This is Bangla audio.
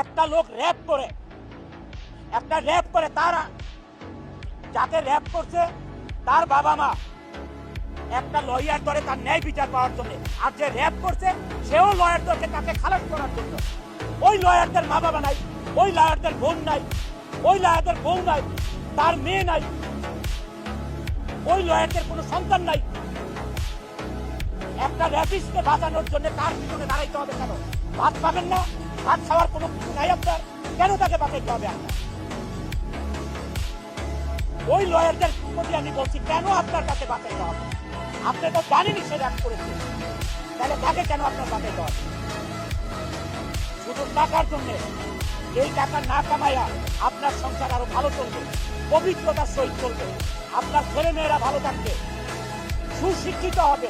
একটা লোক র্যাপ করে তারা যাকে র্যাপ করছে তার বাবা মা একটা লয়ার ধরে তার ন্যায় বিচার পাওয়ার জন্য, আর যে র্যাপ করছে সেও লয়ার ধরছে তাকে খালাস করার জন্য। ওই লয়ারদের মা বাবা নাই, ওই লয়ারদের বোন নাই, ওই লয়ারদের বউ নাই, তার মেয়ে নাই, ওই লয়ারদের কোনো সন্তান নাই। একটা র্যাপিস্টকে বাঁচানোর জন্য তার পিছনে দাঁড়াইতে হবে কেন? ভাত পাবেন না, ভাত খাওয়ার কোনো কিছু নাই আপনার, কেন তাকে বাঁচাইতে হবে আপনার? ওই লয়ারদের প্রতি আমি বলছি কেন আপনার কাছে বাঁচাইতে হবে? আপনি তো জানেনই সে র্যাপ করেছে, তাহলে তাকে কেন আপনার বাঁচাইতে হবে? শুধু টাকার জন্য। এই টাকা না কামাইয়া আপনার সংসার আরো ভালো চলবে, পবিত্রতার সহিত চলবে, আপনার ছেলে মেয়েরা ভালো থাকবে, সুশিক্ষিত হবে,